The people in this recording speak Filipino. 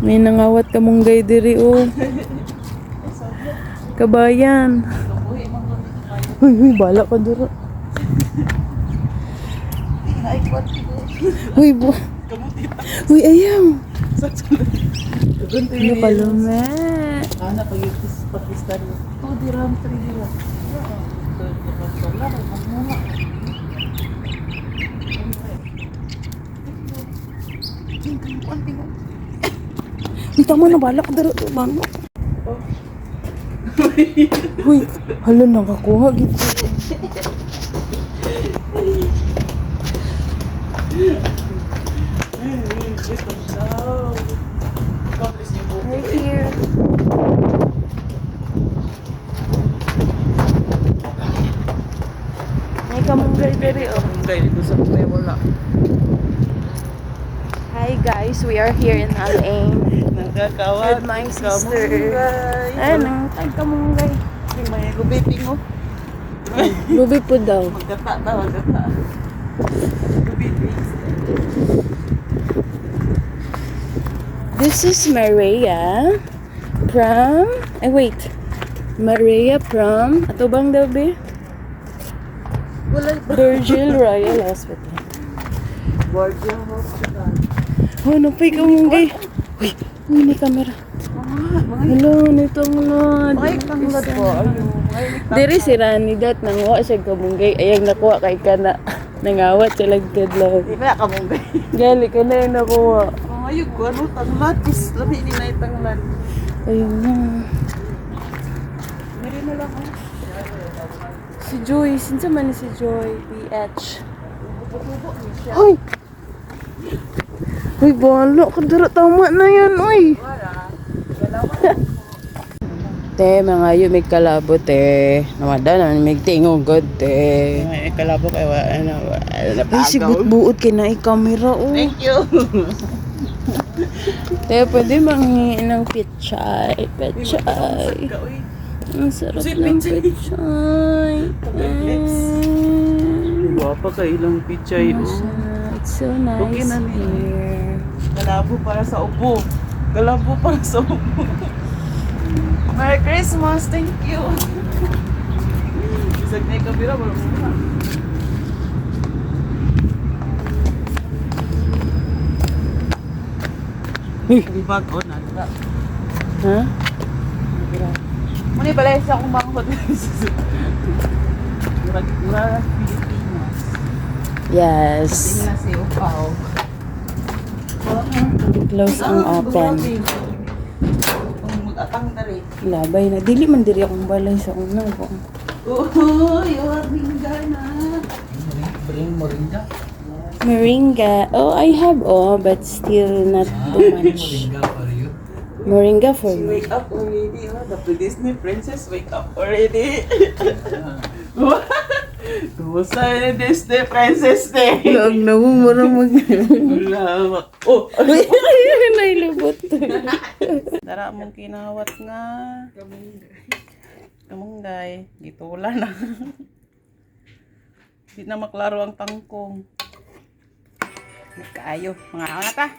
May nangawat ka mong gay diri o. Kabayan. Huy, bala ka dira. Huy, huy, ayaw. Ano palume? Ana Pakistan. Oh, diram 3 diram. Hindi tama na bala ka dira. Mano? Huy, hala nakakuha gitu. Right here. May kamunggay diri oh. Kamunggay dito sa may wala. Hi guys, we are here in Al-Ain Nagkakawat. with my sister. Kamunggay. Ano, tag kamunggay. May lubiting mo. Lubi po daw. Magkata ta, magkata. Lubiting. This is Maria from, Maria from, ato bang dabi? Virgil Royal Hospital. Virgin Hospital. Oh, napay ka mong gay. Uy, ni camera. Hello, nito ang lod. Ay, tanglad po. Diri si Rani dat nanguha siya kamunggay. Ayang nakuha kay ka na nangawat siya lagtad lang. Di ba kamunggay? Gali ka na yung nakuha. Ayun ko, ano, tanglad. Is, labi ni na yung tanglad. Ayun na. Meron na lang ako. Si Joy, sinsa man ni si Joy? PH. Bubo ni siya. Hoy! Hoy, bala ka dara. Tama na yan, oy. Wala. Te, mga yu, may kalabo, te. Namada na, may tingog, god, te. Ay, kalabo kayo. Ano, Ay, si buot kina i-camera, oh. Thank you. Te, pwede manghiin ng pichay. Pichay. Ang sarap ng pichay. Guwapa ka ilang pichay. It's so nice Okay na ni. here. Kalabo para sa upo. Kalabo para sa upo. Merry Christmas. Thank you. Isag na yung kamera. Wala mo na. Ang bag on. Ha? Muna balay sa akong mga hotel. Mura Pilipinas. Yes. Tingnan si Upaw. Close ang open. Kung mag-atang na rin. Labay na. Dili man diri akong balay sa una ko. Uy, oringa na. Bring moringa. Moringa. Oh, I have but still not too much. Moringa for She me. wake up already. Oh, the Disney princess wake up already. Kumusta yung Disney princess day? Ang nawang marang mag... Wala. Oh! Ay, nailubot. Dara mong kinawat nga. Kamunggay. Gitula na. Hindi na maklaro ang tangkong. Kaayo. Mga anak ka.